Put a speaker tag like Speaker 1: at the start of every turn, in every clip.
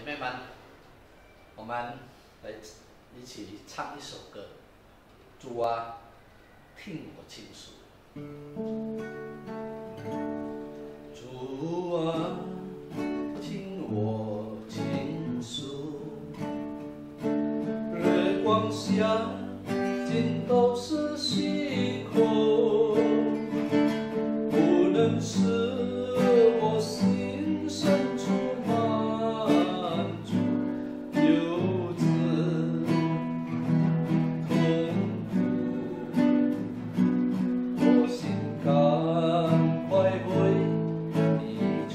Speaker 1: 妹们，我们来一起唱一首歌。主啊，听我倾诉。主啊，听我倾诉。日光下，尽都是虚空，不能使我心深处满足，有子痛苦，我心赶快回你处，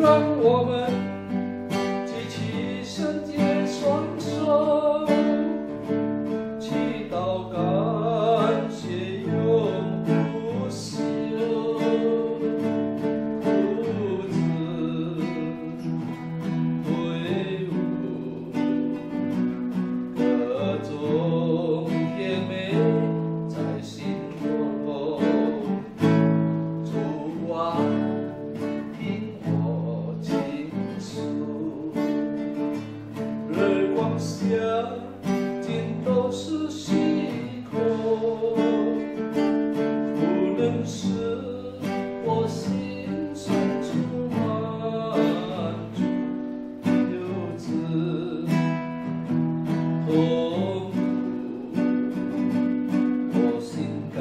Speaker 1: 让我们举起圣洁双手，祈祷感谢永不休，父子队伍，各种甜美在心头。主啊，听我倾诉，日光下，尽都是虚空，不能使我心深处满足，有子痛苦，我心赶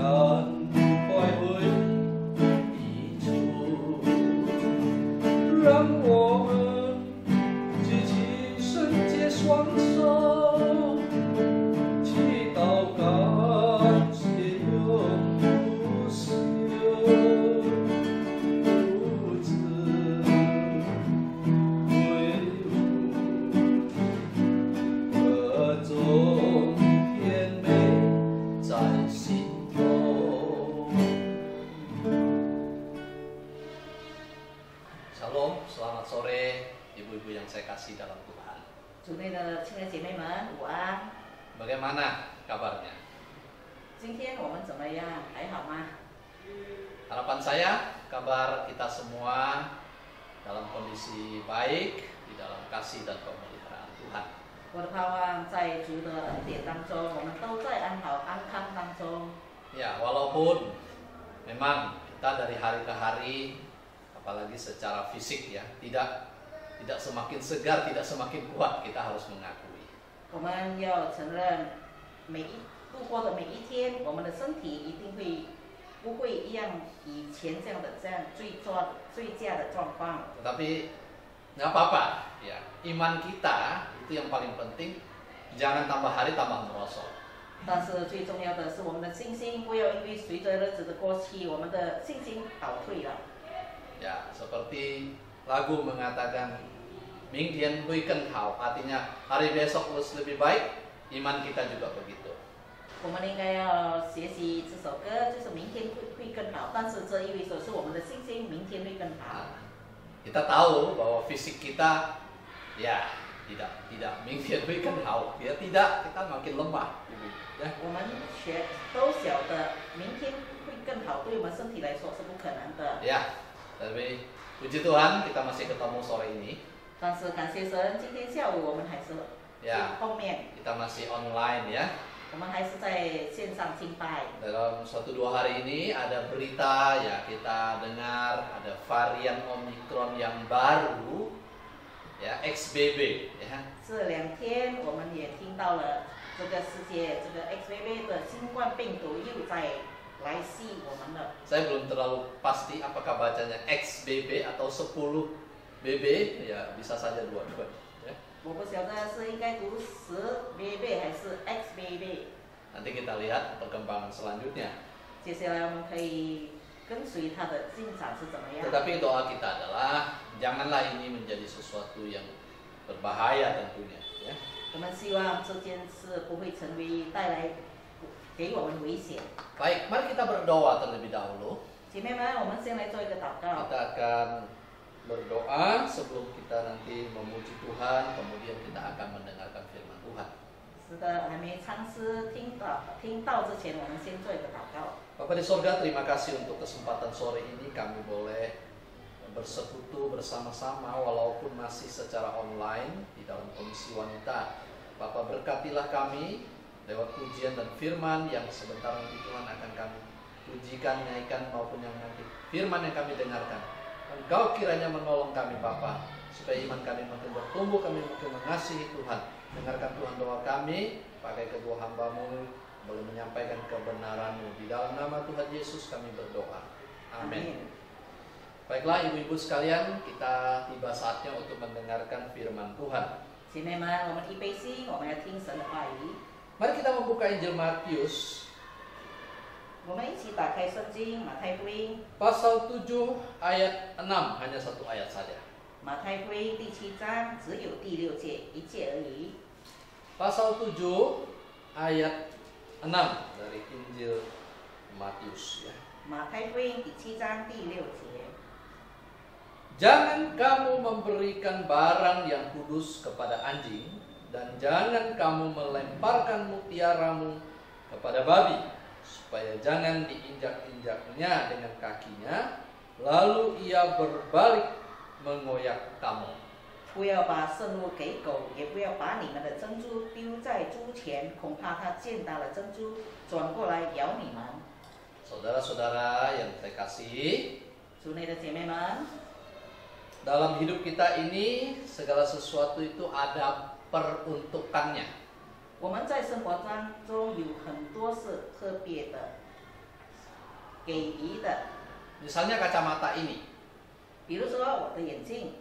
Speaker 1: 快回你处，让我们举起圣洁双手，祈祷感谢永不休，父子队伍，各种甜美在心头。Shalom, selamat sore ibu-ibu yang saya kasih dalam Tuhan.
Speaker 2: 主内的亲爱姐妹们，午安。
Speaker 1: Bagaimana kabarnya?
Speaker 2: 今天我们怎么样？还好吗？
Speaker 1: Harapan saya kabar kita semua dalam kondisi baik di dalam kasih dan pemeliharaan Tuhan.
Speaker 2: 我的盼望在主的恩典当中，我们都在安好安康当中。
Speaker 1: Ya, walaupun memang kita dari hari ke hari, apalagi secara fisik ya, tidak semakin segar, tidak semakin kuat, kita harus mengakui.
Speaker 2: 我们要承认，度过的每一天，我们的身体一定不会一样以前这样最佳的状况。
Speaker 1: Tetapi nggak apa-apa, ya. Iman kita itu yang paling penting. Jangan tambah hari tambah merosot.
Speaker 2: 但是最重要的是我们的信心，不要因为随着日子的过去，我们的信心倒退了。
Speaker 1: Ya, seperti lagu mengatakan Mingdian hui ken hao, artinya hari besok harus lebih baik. Iman kita juga begitu.
Speaker 2: 我们应该要学习这首歌，就是明天会更好。但是这意味着是我们的信心，明天会更好。
Speaker 1: Kita tahu bahwa fisik kita ya tidak mingdian hui ken hao, ya tidak, kita makin lemah. Ya.
Speaker 2: 我们都晓得，明天会更好，对我们身体来说是不可能的。
Speaker 1: Ya, tapi puji Tuhan kita masih ketemu sore ini.
Speaker 2: 但是感谢神，今天下午我们还是
Speaker 1: Ya,
Speaker 2: 后面，
Speaker 1: kita masih online ya.
Speaker 2: 我们还是在线上敬拜。
Speaker 1: Dalam 1-2 hari ini ada berita ya, kita dengar ada varian Omicron yang baru ya, XBB ya.
Speaker 2: 这2天我们也听到了这个世界这个 XBB 的新冠病毒又在来袭我们了。
Speaker 1: Saya belum terlalu pasti apakah bacanya XBB atau 10BB, ya bisa saja dua-duanya ya.
Speaker 2: 我不晓得是应该读10BB 还是 XBB。
Speaker 1: Nanti kita lihat perkembangan selanjutnya.
Speaker 2: 接下来我们可以跟随它的进展是怎么样。
Speaker 1: Tetapi doa kita adalah janganlah ini menjadi sesuatu yang berbahaya tentunya ya.
Speaker 2: 我们希望这件事不会成为带来给我们危险。
Speaker 1: Baik, mari kita berdoa terlebih dahulu.
Speaker 2: 姐妹们，我们先来做一个祷告。
Speaker 1: Kita akan berdoa sebelum kita nanti memuji Tuhan, kemudian kita akan mendengarkan firman Tuhan.
Speaker 2: 是的，还没尝试听到之前，我们先做一个祷告。
Speaker 1: Bapa di sorga, terima kasih untuk kesempatan sore ini kami boleh bersekutu bersama-sama walaupun masih secara online di dalam komisi wanita. Bapa, berkatilah kami lewat pujian dan firman yang sebentar nanti Tuhan akan kami pujikan, nyanyikan maupun yang nanti firman yang kami dengarkan. Engkau kiranya menolong kami Bapa, supaya iman kami makin bertumbuh, kami makin mengasihi Tuhan. Dengarkan Tuhan doa kami, pakai kedua hamba-Mu boleh menyampaikan kebenaran-Mu. Di dalam nama Tuhan Yesus kami berdoa. Amin. Baiklah ibu-ibu sekalian, kita tiba saatnya untuk mendengarkan firman Tuhan.
Speaker 2: 姐妹们，我们预备心，我们要听神的话语。
Speaker 1: Mari kita membuka Injil Matius
Speaker 2: 我们一起打开圣经马太福音，
Speaker 1: pasal 7 ayat 6, hanya satu ayat saja.
Speaker 2: 马太福音第7章只有第6节一节而已。
Speaker 1: Pasal 7 ayat 6 dari Injil Matius ya.
Speaker 2: 马太福音第7章第6节。
Speaker 1: Jangan kamu memberikan barang yang kudus kepada anjing, dan jangan kamu melemparkan mutiaramu kepada babi, supaya jangan diinjak-injaknya dengan kakinya, lalu ia berbalik mengoyak kamu.
Speaker 2: 不要把圣物给狗，也不要把你们的珍珠丢在猪前，恐怕它见到了珍珠，转过来咬你们。
Speaker 1: Saudara-saudara yang saya kasih,
Speaker 2: 主内的姐妹们，
Speaker 1: dalam hidup kita ini segala sesuatu itu ada peruntukannya.
Speaker 2: 我们在生活当中有很多是特别的、给予的。
Speaker 1: Misalnya kacamata ini,
Speaker 2: 比如说我的眼镜，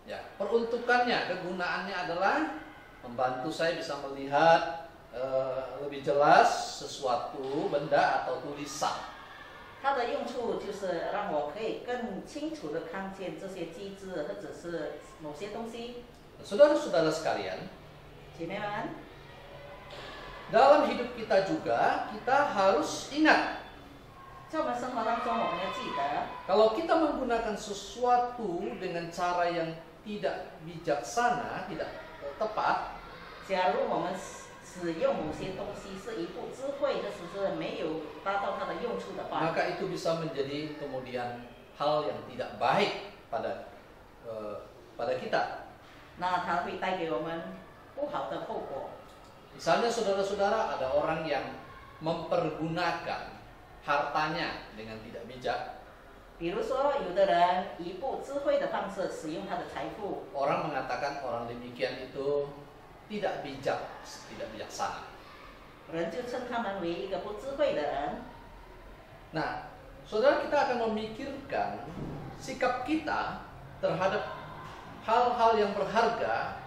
Speaker 1: ya peruntukannya, kegunaannya adalah membantu saya bisa melihat lebih jelas sesuatu benda atau tulisan.
Speaker 2: 它的用处就是让我可以更清楚的看见这些机制或者是某些东西。
Speaker 1: Saudara-saudara sekalian,
Speaker 2: 姐妹们，
Speaker 1: dalam hidup kita juga kita harus ingat,
Speaker 2: 在我们生活当中，我们要记得，
Speaker 1: kalau kita menggunakan sesuatu dengan cara yang tidak bijaksana, tidak tepat,
Speaker 2: 假如我们使用某些东西是一不智慧，或者是没有达到它的用处的话，
Speaker 1: maka itu bisa menjadi kemudian hal yang tidak baik pada kita.
Speaker 2: 那它会带给我们不好的后果。
Speaker 1: Misalnya saudara-saudara, ada orang yang mempergunakan hartanya dengan tidak bijak.
Speaker 2: 比如说，有的人以不智慧的方式使用他的财富，
Speaker 1: Orang mengatakan orang demikian itu tidak bijak, tidak bijaksana.
Speaker 2: 人就称他们为一个不智慧的人。
Speaker 1: Nah, saudara, kita akan memikirkan sikap kita terhadap hal-hal yang berharga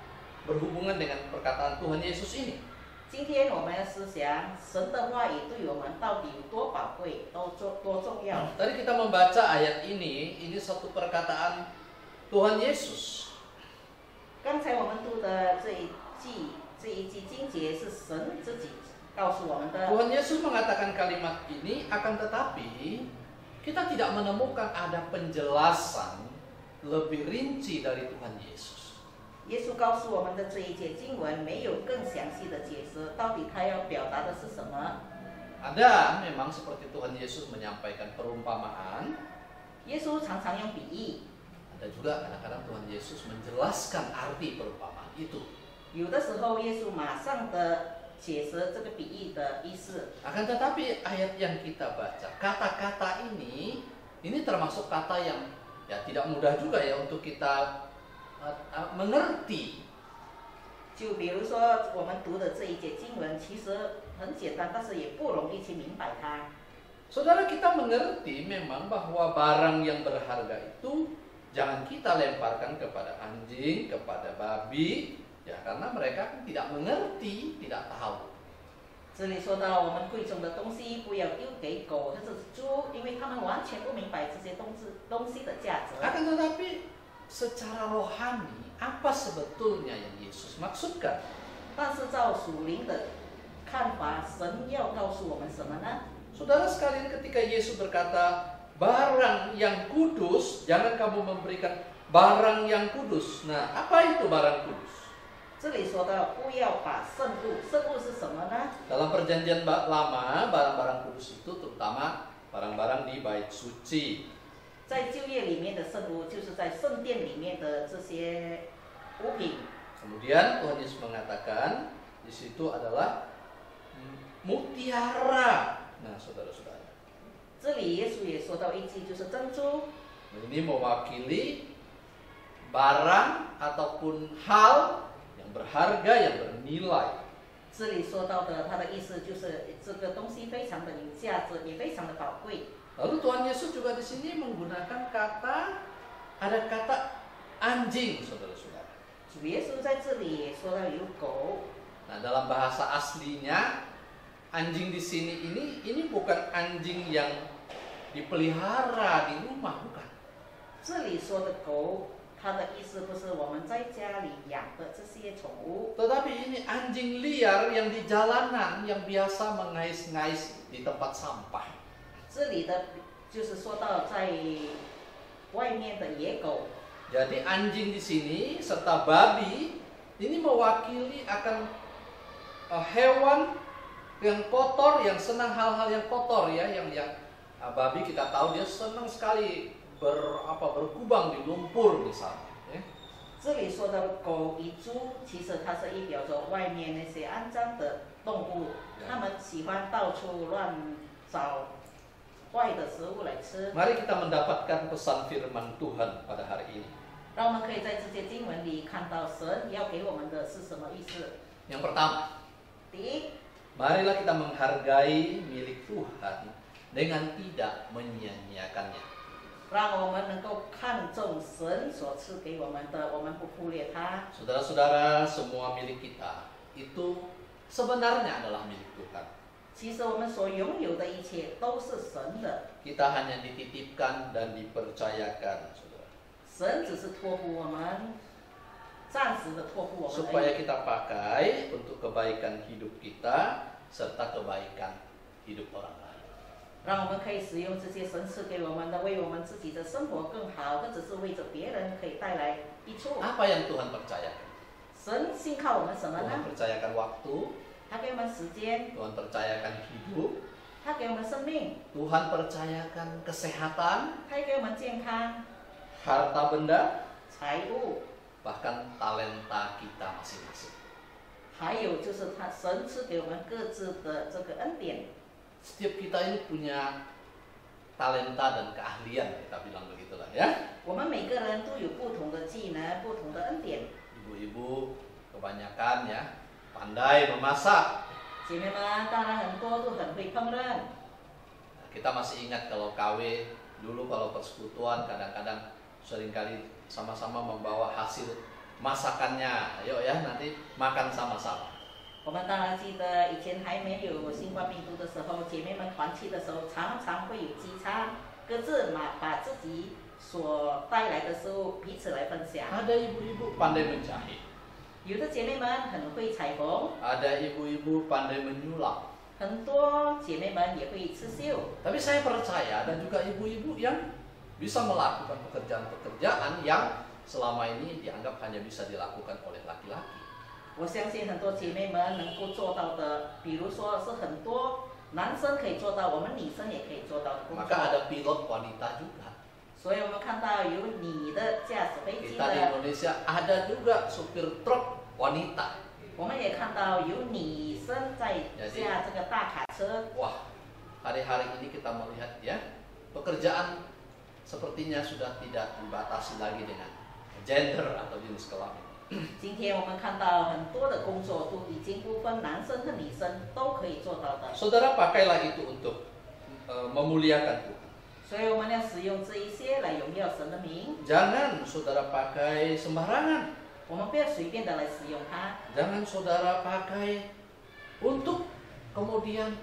Speaker 1: berhubungan dengan perkataan Tuhan Yesus ini.
Speaker 2: 今天我们要思想神的话语对我们到底有多宝贵，多重要。
Speaker 1: Tadi kita membaca ayat ini satu perkataan Tuhan Yesus.
Speaker 2: 刚才我们读的这一句经节是神自己告诉我们的。
Speaker 1: Tuhan Yesus mengatakan kalimat ini, akan tetapi kita tidak menemukan ada penjelasan lebih rinci dari Tuhan Yesus.
Speaker 2: 耶稣告诉我们的这一节经文没有更详细的解释，到底他要表达的是什么？
Speaker 1: Ada memang seperti Tuhan Yesus menyampaikan perumpamaan,
Speaker 2: 耶稣常常用比喻，
Speaker 1: ada juga kadang-kadang Tuhan Yesus menjelaskan arti perumpamaan itu.
Speaker 2: 有的时候耶稣马上的解释这个比喻的意思。
Speaker 1: Akan tetapi ayat yang kita baca, kata-kata ini termasuk kata yang ya tidak mudah juga ya untuk kita mengerti.
Speaker 2: 就比如说我们读的这一节经文，其实很简单，但是也不容易去明白它。
Speaker 1: Saudara, kita mengerti memang bahwa barang yang berharga itu jangan kita lemparkan kepada anjing, kepada babi, ya karena mereka tidak mengerti, tidak tahu.
Speaker 2: 这里说到我们贵重的东西不要丢给狗或者是猪，因为他们完全不明白这些东西的价值。
Speaker 1: Akan tetapi secara rohani, apa sebetulnya yang Yesus maksudkan?
Speaker 2: 但是照属灵的看法，神要告诉我们什么呢？
Speaker 1: Saudara sekalian, ketika Yesus berkata, barang yang kudus, jangan kamu memberikan barang yang kudus. Nah, apa itu barang kudus?
Speaker 2: 这里说到不要把圣物，圣物是什么呢？
Speaker 1: Dalam perjanjian lama, barang-barang kudus itu terutama barang-barang di bait suci.
Speaker 2: 在旧约里面的圣屋，就是在圣殿里面的这些物品。
Speaker 1: Kemudian Tuhan Yesus mengatakan di situ adalah mutiara. Nah, saudara-saudara.
Speaker 2: 这里耶稣也说到一句，就是珍珠。
Speaker 1: Ini mewakili barang ataupun hal yang berharga, yang bernilai.
Speaker 2: 这里说到的，它的意思就是这个东西非常的有价值，也非常的宝贵。
Speaker 1: Lalu Tuhan Yesus juga di sini menggunakan ada kata anjing, saudara-saudara.
Speaker 2: 主耶稣在这里也说到有狗。
Speaker 1: Nah, dalam bahasa aslinya anjing di sini ini bukan anjing yang dipelihara di rumah, bukan.
Speaker 2: 这里说的狗，它的意思不是我们在家里养的这些宠物，
Speaker 1: Tetapi ini anjing liar yang di jalanan yang biasa mengais-ngais di tempat sampah.
Speaker 2: 这里的就是说到在外面的野狗。
Speaker 1: Jadi anjing di sini serta babi ini mewakili akan hewan yang kotor, yang senang hal-hal yang kotor ya, yang babi kita tahu dia senang sekali berkubang di lumpur misalnya. Ya.
Speaker 2: 这里说的狗与猪，其实它是意表着外面那些肮脏的动物，它们喜欢到处乱找坏的食物来吃。
Speaker 1: Mari kita mendapatkan pesan firman Tuhan pada hari ini.
Speaker 2: 让我们可以在这些经文里看到神要给我们的是什么意思。
Speaker 1: Yang pertama,
Speaker 2: 第一，
Speaker 1: marilah kita menghargai milik Tuhan dengan tidak menyia-nyiakannya.
Speaker 2: 让我们能够看重神所赐给我们的，我们不忽略它。
Speaker 1: Saudara-saudara, semua milik kita itu sebenarnya adalah milik Tuhan.
Speaker 2: 其实我们所拥有的一切都是神的，
Speaker 1: Kita hanya dititipkan dan dipercayakan, saudara,
Speaker 2: 神只是托付我们，暂时的托付我们而
Speaker 1: supaya
Speaker 2: 已，
Speaker 1: kita pakai untuk kebaikan hidup kita serta kebaikan hidup orang lain.
Speaker 2: 让我们可以使用这些神赐给我们的，为我们自己的生活更好，或者是为着别人可以带来益处。
Speaker 1: Apa yang Tuhan percayakan?
Speaker 2: 神信靠我们什么
Speaker 1: Tuhan
Speaker 2: 呢？
Speaker 1: percayakan waktu,
Speaker 2: 他给我们时间，
Speaker 1: Tuhan percayakan hidup,
Speaker 2: 他给我们生命，
Speaker 1: Tuhan percayakan kesehatan,
Speaker 2: 他也给我们健康、
Speaker 1: harta benda,
Speaker 2: 财物，
Speaker 1: bahkan talenta kita masing-masing.
Speaker 2: 还有就是他神赐给我们各自的这个恩典。
Speaker 1: Setiap kita ini punya talenta dan keahlian, kita bilang begitulah ya.
Speaker 2: 我们每个人都有不同的技能、不同的恩典。
Speaker 1: Ibu-ibu kebanyakan ya pandai memasak.
Speaker 2: 姐妹们当然很多都很会烹饪。
Speaker 1: Kita masih ingat kalau KW dulu kalau persekutuan kadang-kadang seringkali sama-sama membawa hasil masakannya. Ayo ya nanti makan sama-sama.
Speaker 2: 我们当然记得以前还没有新冠病毒的时候，姐妹们团契的时候，常常会有鸡餐，各自把自己所带来的食物彼此来分享。
Speaker 1: Ada ibu-ibu pandai menjahit.
Speaker 2: 有的姐妹们很会裁缝，
Speaker 1: Ada ibu-ibu pandai menyulap.
Speaker 2: 很多姐妹们也会刺绣。
Speaker 1: Tapi saya percaya ada juga ibu-ibu yang bisa melakukan pekerjaan-pekerjaan yang selama ini dianggap hanya bisa dilakukan oleh laki-laki.
Speaker 2: 我相信很多姐妹们能够做到的，比如说是很多男生可以做到，我们女生也可以做到的工
Speaker 1: Maka
Speaker 2: 作。
Speaker 1: ada pilot wanita juga.
Speaker 2: 所以我们看到有女的驾驶飞机
Speaker 1: Kita di
Speaker 2: 的，
Speaker 1: Indonesia ada juga supir truk wanita.
Speaker 2: 我们也看到有女生在驾这个大卡车。
Speaker 1: Wah, hari-hari ini kita melihat ya, pekerjaan sepertinya sudah tidak dibatasi lagi dengan gender atau jenis kelamin.
Speaker 2: 今天我们看到很多的工作都已经不分男生和女生都可以做到的，
Speaker 1: Saudara pakailah itu untuk memuliakan Tuhan.
Speaker 2: 所以我们要使用这一些来荣耀神的名。
Speaker 1: Jangan saudara pakai sembarangan.
Speaker 2: 我们不要随便的来使用它，
Speaker 1: Jangan saudara pakai untuk kemudian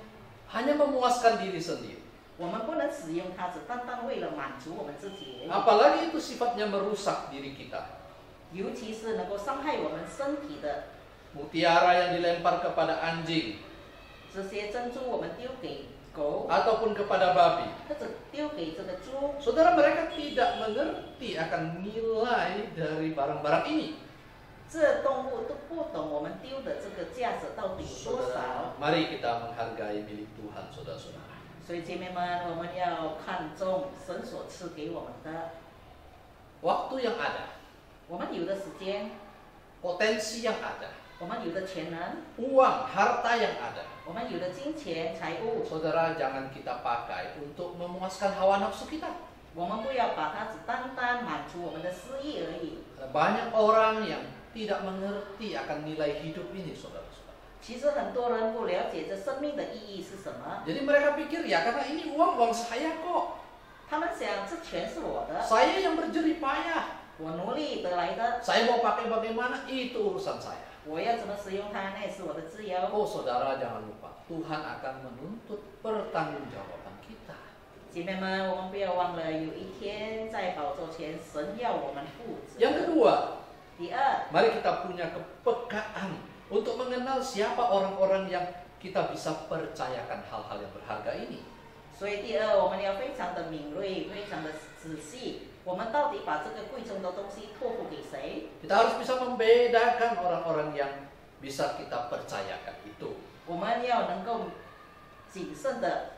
Speaker 1: hanya memuaskan diri sendiri.
Speaker 2: 我们不能使用它只单单为了满足我们自己而已，
Speaker 1: Apalagi itu sifatnya merusak diri kita.
Speaker 2: 尤其是能够伤害我们身体的
Speaker 1: Mutiara yang dilempar kepada anjing
Speaker 2: 这些珍珠，我们丢给狗，
Speaker 1: ataupun kepada babi.
Speaker 2: 或者丢给这个猪。
Speaker 1: Saudara, mereka tidak mengerti akan nilai dari barang-barang ini.
Speaker 2: 这动物都不懂我们丢的这个价值到底有多少，
Speaker 1: Saudara, mari kita menghargai milik Tuhan, saudara-saudara.
Speaker 2: 所以姐妹们，我们要看重神所赐给我们的。
Speaker 1: waktu yang ada,
Speaker 2: 我们有的时间，
Speaker 1: potensi yang ada,
Speaker 2: 我们有的潜能，
Speaker 1: uang, harta yang ada.
Speaker 2: 我们有的金钱、财物，
Speaker 1: Saudara, jangan kita pakai untuk memuaskan hawa nafsu kita.
Speaker 2: 我们不要把它只单单满足我们的私意而已。
Speaker 1: Banyak orang yang tidak mengerti akan nilai hidup ini, saudara-saudara.
Speaker 2: 其实很多人不了解这生命的意义是什么，
Speaker 1: Jadi mereka pikir, ya karena ini uang saya kok.
Speaker 2: 他们想这钱是我的，
Speaker 1: Saya yang berjerih payah.
Speaker 2: 我努力得来的，
Speaker 1: Saya mau pakai bagaimana, itu urusan saya.
Speaker 2: 我要怎么使用它，那也是我的自由。
Speaker 1: Oh saudara, jangan lupa, Tuhan akan menuntut pertanggungjawaban kita.
Speaker 2: 姐妹们，我们不要忘了，有一天在宝座前，神要我们负责。
Speaker 1: Yang kedua,
Speaker 2: 第二，
Speaker 1: mari kita punya kepekaan untuk mengenal siapa orang-orang yang kita bisa percayakan hal-hal yang berharga ini.
Speaker 2: 所以第二，我们要非常的敏锐，非常的仔细。我们到底把这个贵重的东西托付给谁？
Speaker 1: Kita harus bisa membedakan orang-orang yang bisa kita percayakan itu.
Speaker 2: 我们要能够谨慎的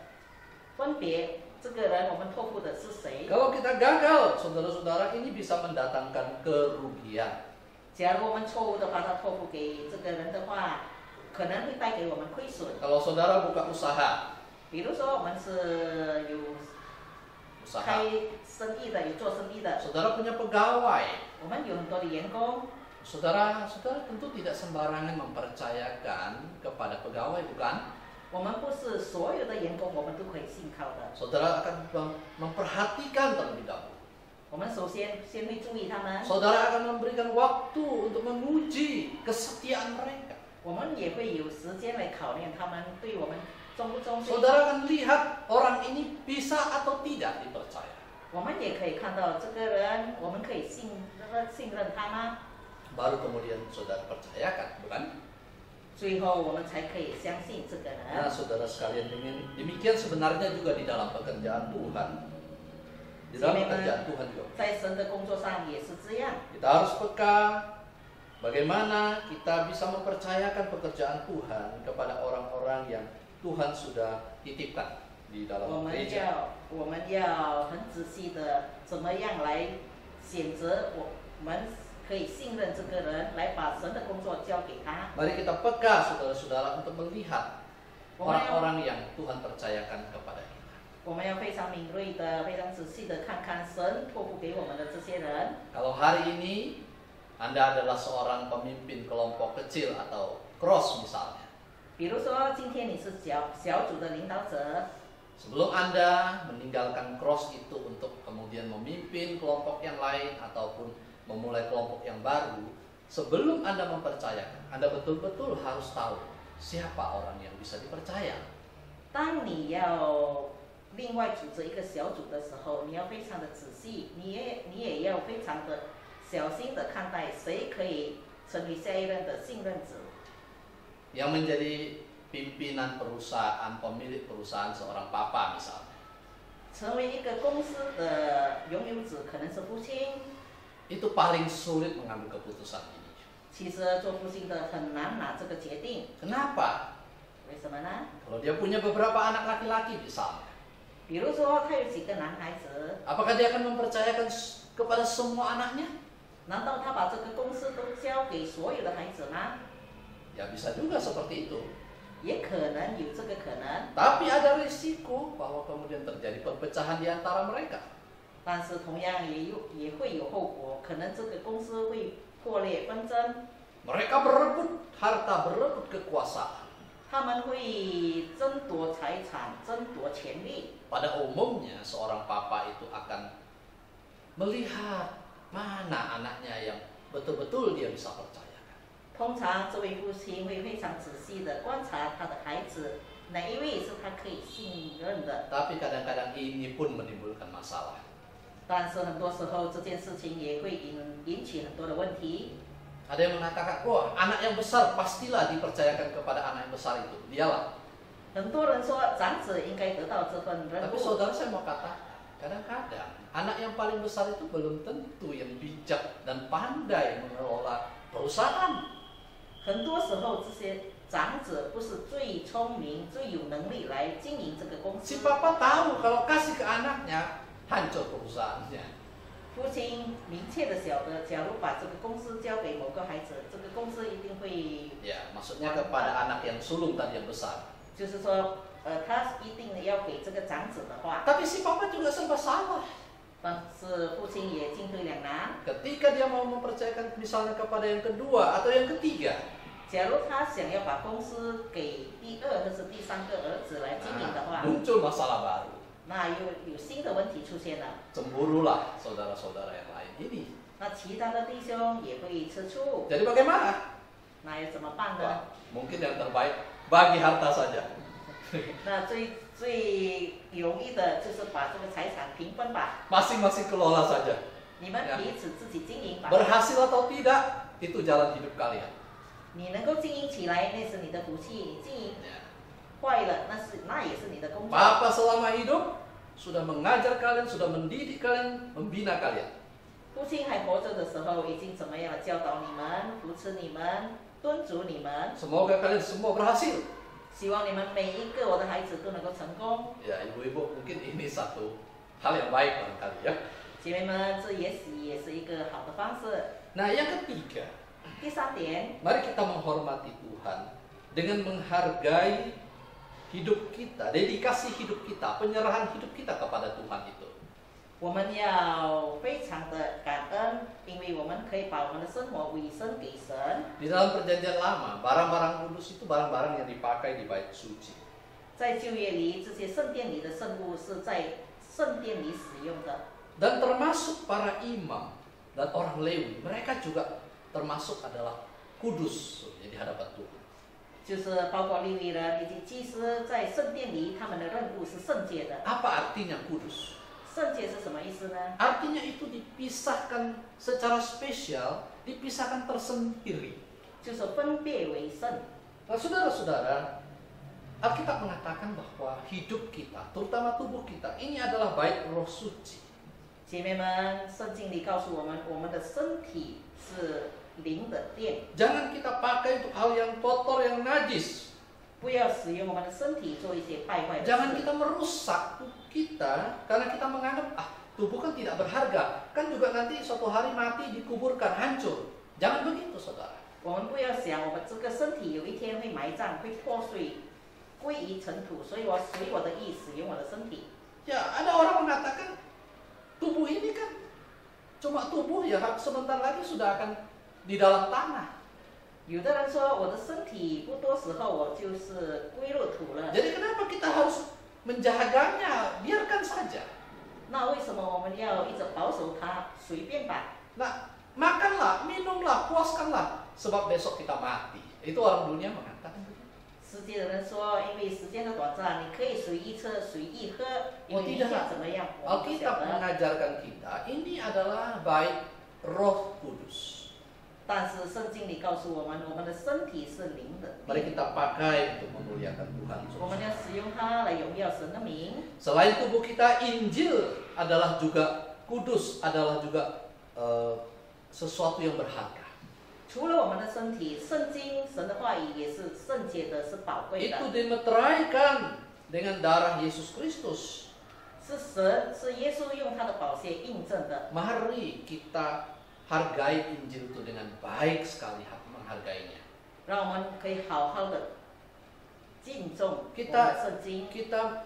Speaker 2: 分别这个人，我们托付的是谁。
Speaker 1: Kalau kita gagal, saudara-saudara, ini bisa mendatangkan kerugian.
Speaker 2: 假如我们错误的把它托付给这个人的话，可能会带给我们亏损。
Speaker 1: Kalau saudara buka usaha,
Speaker 2: 比如说，我们是有
Speaker 1: usaha,
Speaker 2: 开生意的，有做生意的，
Speaker 1: saudara punya pegawai,
Speaker 2: 我们有很多的员工。
Speaker 1: saudara tentu tidak sembarangan mempercayakan kepada pegawai, bukan?
Speaker 2: 我们不是所有的员工我们都可以信靠的，
Speaker 1: Saudara akan memperhatikan terlebih dahulu.
Speaker 2: 我们首先会注意他们，
Speaker 1: Saudara akan memberikan waktu untuk menguji kesetiaan mereka.
Speaker 2: 我们也会有时间来考验他们对我们忠不忠心。
Speaker 1: Saudara akan lihat orang ini bisa atau tidak dipercaya.
Speaker 2: 我们也可以看到这个人，我们可以信任他吗？
Speaker 1: Baru kemudian saudara percayakan, bukan?
Speaker 2: 最后我们才可以相信这个
Speaker 1: Nah,
Speaker 2: 人。
Speaker 1: saudara sekalian, demikian sebenarnya juga di dalam pekerjaan Tuhan. Di dalam pekerjaan Tuhan juga.
Speaker 2: 在神的工作上也是这样，
Speaker 1: Kita harus peka bagaimana kita bisa mempercayakan pekerjaan Tuhan kepada orang-orang yang Tuhan sudah titipkan di
Speaker 2: 我
Speaker 1: dalam
Speaker 2: 们
Speaker 1: gereja.
Speaker 2: 要很仔细的怎么样来选择我们可以信任这个人，来把神的工作交给他。
Speaker 1: Mari kita peka, saudara-saudara, untuk melihat
Speaker 2: 我们要
Speaker 1: orang-orang yang Tuhan percayakan kepada kita.
Speaker 2: 我们要非常敏锐的、非常仔细的看看神托付给我们的这些人。
Speaker 1: Kalau hari ini Anda adalah seorang pemimpin kelompok kecil atau cross misalnya.
Speaker 2: 比如说，今天你是小组的领导者，
Speaker 1: Sebelum Anda meninggalkan cross itu untuk kemudian memimpin kelompok yang lain ataupun memulai kelompok yang baru, sebelum Anda mempercayakan, Anda betul-betul harus tahu siapa orang yang bisa dipercaya.
Speaker 2: 当你要另外组织一个小组的时候，你要非常的仔细，你也要非常的小心的看待谁可以成为下一任的信任者。
Speaker 1: Yang menjadi pimpinan perusahaan, pemilik perusahaan seorang papa misalnya.
Speaker 2: 成为一个公司的拥有者可能是父亲，
Speaker 1: Itu paling sulit mengambil keputusan ini.
Speaker 2: 其实做父亲的很难拿这个决定，
Speaker 1: Kenapa?
Speaker 2: 为什么呢？
Speaker 1: Kalau dia punya beberapa anak laki-laki misalnya,
Speaker 2: 比如说他有几个男孩子，
Speaker 1: apakah dia akan mempercayakan kepada semua anaknya?
Speaker 2: 难道他把这个公司都交给所有的孩子吗？
Speaker 1: Ya bisa juga seperti itu.
Speaker 2: 也可能有这个可能，
Speaker 1: Tapi ada risiko bahwa kemudian terjadi perpecahan di antara mereka.
Speaker 2: 但是同样也会有后果，可能这个公司会破裂纷争，
Speaker 1: Mereka berebut harta, berebut kekuasaan.
Speaker 2: 他们会争夺财产、争夺权利。
Speaker 1: Pada umumnya seorang papa itu akan melihat mana anaknya yang betul-betul dia bisa percayakan.
Speaker 2: 通常这位父亲会非常仔细的观察他的孩子，哪一位是他可以信任的。
Speaker 1: Tapi kadang-kadang ini pun menimbulkan masalah.
Speaker 2: 但是很多时候这件事情也会引起很多的问题。
Speaker 1: Ada yang mengatakan, wah anak yang besar pastilah dipercayakan kepada anak yang besar itu. Dialah.
Speaker 2: 很多人说长子应该得到这份任
Speaker 1: Tapi
Speaker 2: 务，
Speaker 1: saudara saya mau katakan, kadang-kadang anak yang paling besar itu belum tentu yang bijak dan pandai mengelola perusahaan.
Speaker 2: 很多时候这些长者不是最聪明、最有能力来经营这个公
Speaker 1: Si
Speaker 2: 司。
Speaker 1: papa tahu kalau kasih ke anaknya hancur perusahaannya.
Speaker 2: 父亲明确的晓得，假如把这个公司交给某个孩子，这个公司一定会，
Speaker 1: Ya, maksudnya kepada anak yang sulung tadi yang besar.
Speaker 2: 就是说，他一定要给这个长子的话，
Speaker 1: Tapi si papa juga serba salah.
Speaker 2: 但是父亲也进退两难。
Speaker 1: Ketika dia mau mempercayakan misalnya kepada yang kedua atau yang ketiga,
Speaker 2: 假如他想要把公司给第二或是第三个儿子来经营的
Speaker 1: nah,
Speaker 2: 话，
Speaker 1: muncul masalah baru.
Speaker 2: 那有新的问题出现了。
Speaker 1: Cemburulah saudara-saudara yang lain ini.
Speaker 2: 那其他的弟兄也会吃醋，
Speaker 1: Jadi bagaimana?
Speaker 2: 那要怎么办
Speaker 1: Wah,
Speaker 2: 呢？
Speaker 1: mungkin yang terbaik bagi harta saja.
Speaker 2: 那最容易的就是把这个财产平分吧，
Speaker 1: Masing-masing kelola saja.
Speaker 2: 你们
Speaker 1: Ya.
Speaker 2: 彼此自己经营吧。
Speaker 1: Berhasil atau tidak, itu jalan hidup kalian.
Speaker 2: 你能够经营起来，那是你的福气；你经营
Speaker 1: Ya.
Speaker 2: 坏了，那也是你的工作。
Speaker 1: Papa selama hidup sudah mengajar kalian, sudah mendidik kalian, membina kalian.
Speaker 2: 父亲还活着的时候，已经怎么样了？教导你们，扶持你们，敦促你们。
Speaker 1: Semoga kalian semua berhasil.
Speaker 2: 希望你们每一个我的孩子都能够成功。
Speaker 1: Ya, ibu-ibu mungkin ini satu hal yang baik barangkali ya.
Speaker 2: 姐妹们，这也许也是一个好的方式。
Speaker 1: Nah, yang ketiga,
Speaker 2: 第三点，
Speaker 1: mari kita menghormati Tuhan dengan menghargai hidup kita, dedikasi hidup kita, penyerahan hidup kita kepada Tuhan itu.
Speaker 2: 我们要非常的感恩，因为我们可以把我们的生活委身给神。
Speaker 1: Di dalam perjanjian lama, barang-barang kudus itu barang-barang yang dipakai di bait suci.
Speaker 2: 在旧约里，这些圣殿里的圣物是在圣殿里使用的。
Speaker 1: Dan termasuk para imam dan orang Lewi, mereka juga termasuk adalah kudus di hadapan Tuhan.
Speaker 2: 就是包括利未人以及祭司在圣殿里，他们的任务是圣洁的。
Speaker 1: Apa artinya kudus?
Speaker 2: 圣洁是什么意思呢？
Speaker 1: Artinya itu dipisahkan secara spesial, dipisahkan tersendiri.
Speaker 2: 就是分别为圣。
Speaker 1: Nah, saudara-saudara, Alkitab mengatakan bahwa hidup kita, terutama tubuh kita, ini adalah bait roh suci.
Speaker 2: 姐妹们，圣经里告诉我们，我们的身体是灵的殿，
Speaker 1: Jangan kita pakai untuk hal yang kotor, yang najis.
Speaker 2: 不要使用我们的身体做一些败坏的
Speaker 1: Jangan
Speaker 2: 事。
Speaker 1: kita merusak tubuh kita karena kita menganggap tubuh kan tidak berharga, kan juga nanti suatu hari mati dikuburkan hancur. Jangan begitu, saudara.
Speaker 2: 我们不要想我们这个身体有一天会埋葬、会破碎、归于尘土，所以我随我的意使用我的身体。
Speaker 1: Ya, ada orang mengatakan tubuh ini kan cuma tubuh ya, sebentar lagi sudah akan di dalam tanah.
Speaker 2: 有的人说我的身体不多时候我就是归入土了，
Speaker 1: Jadi kenapa kita harus menjaganya? Biarkan saja.
Speaker 2: 那为什么我们要一直保守它？随便吧。
Speaker 1: Nah, makanlah, minumlah, puaskanlah, sebab besok kita mati. Itu orang dunia mengatakan begitu.
Speaker 2: 世界的人说，因为时间的短暂，你可以随意吃、随意喝，因为你
Speaker 1: tidak.
Speaker 2: 想怎么样，我们不晓
Speaker 1: Alkitab
Speaker 2: 得。
Speaker 1: mengajarkan kita ini adalah bait Roh Kudus.
Speaker 2: 但是圣经里告诉我们，我们的身体是灵的，
Speaker 1: Mari kita pakai untuk memuliakan Tuhan.
Speaker 2: 我们要使用它来荣耀神的名。
Speaker 1: Selain tubuh kita, Injil adalah juga kudus, adalah juga sesuatu yang berharga.
Speaker 2: 除了我们的身体，圣经神的话语也是圣洁的，是宝贵的。
Speaker 1: Itu dimeteraikan dengan darah Yesus Kristus.
Speaker 2: 是神，是耶稣用他的宝血印证的。
Speaker 1: Mari kita hargai Injil itu dengan baik sekali, menghargainya.
Speaker 2: 让我们可以好好的敬重我们
Speaker 1: Kita
Speaker 2: 的圣经，
Speaker 1: kita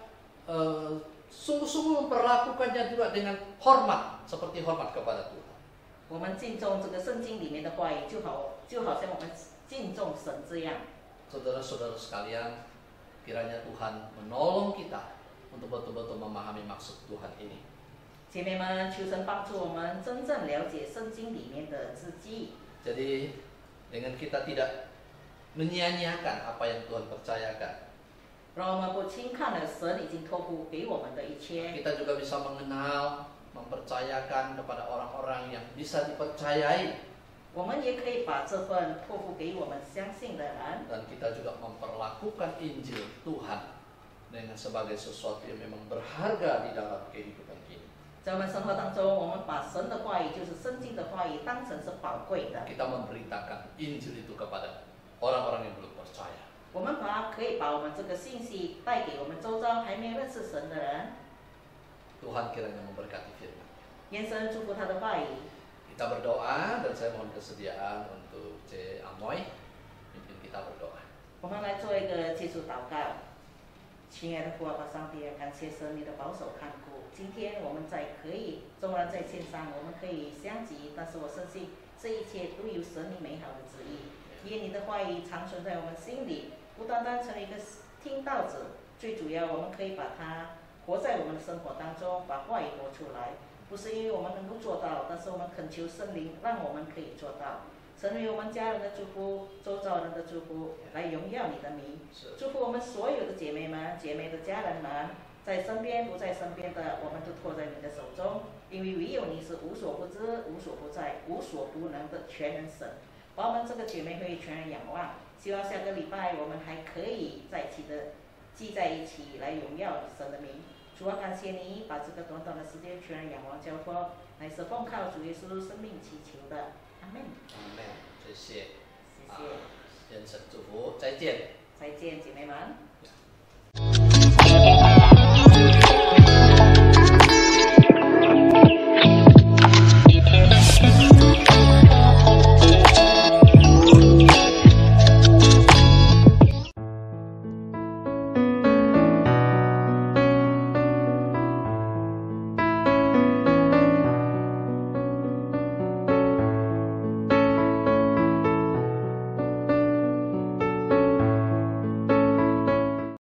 Speaker 1: sungguh-sungguh memperlakukannya juga dengan hormat, seperti hormat kepada Tuhan.
Speaker 2: 我们敬重这个圣经里面的话语，就好像我们敬重神这样。
Speaker 1: Saudara-saudara sekalian, kiranya Tuhan menolong kita untuk betul-betul memahami maksud Tuhan ini.
Speaker 2: 姐妹们，求神帮助我们真正了解圣经里面的字迹。
Speaker 1: Jadi dengan kita tidak menyia-nyiakan apa yang Tuhan percayakan,
Speaker 2: 让我们不轻看了神已经托付给我们的一切，
Speaker 1: kita juga bisa mengenal, mempercayakan kepada orang-orang yang bisa dipercayai,
Speaker 2: 我们也可以把这份托付给我们相信的人，
Speaker 1: dan kita juga memperlakukan Injil Tuhan dengan sebagai sesuatu yang memang berharga di dalam kehidupan ini.
Speaker 2: 在我们生活当中，我们把神的话语，就是圣经的话语，当成是宝贵的。
Speaker 1: Kita memberitakan Injil itu kepada orang-orang yang belum percaya.
Speaker 2: 我们可以把我们这个信息带给我们周遭还没有认识神的人。
Speaker 1: Tuhan kiranya memberkati firman.
Speaker 2: 愿神祝福他的话语。
Speaker 1: Kita berdoa dan saya mohon kesediaan untuk C. Amoy pimpin kita berdoa.
Speaker 2: 我们来做一个结束祷告。亲爱的父阿爸上帝，感谢神你的保守看顾。今天我们纵然在线上，我们可以相集，但是我相信这一切都有神你美好的旨意。愿你的话语长存在我们心里，不单单成为一个听道者，最主要我们可以把它活在我们的生活当中，把话语活出来。不是因为我们能够做到，但是我们恳求圣灵让我们可以做到，成为我们家人的祝福，周遭人的祝福，来荣耀你的名。祝福我们所有的姐妹们、姐妹的家人们，在身边不在身边的，我们都托在你的手中，因为唯有你是无所不知、无所不在、无所不能的全能神。把我们这个姐妹会全然仰望，希望下个礼拜我们还可以在一起的聚在一起来荣耀神的名。主啊，感谢你把这个短短的时间全然仰望交托，乃是奉靠主耶稣生命祈求的，阿门。
Speaker 1: 阿门，谢谢。
Speaker 2: 谢谢。
Speaker 1: 愿神祝福，再见。
Speaker 2: 再见，姐妹们。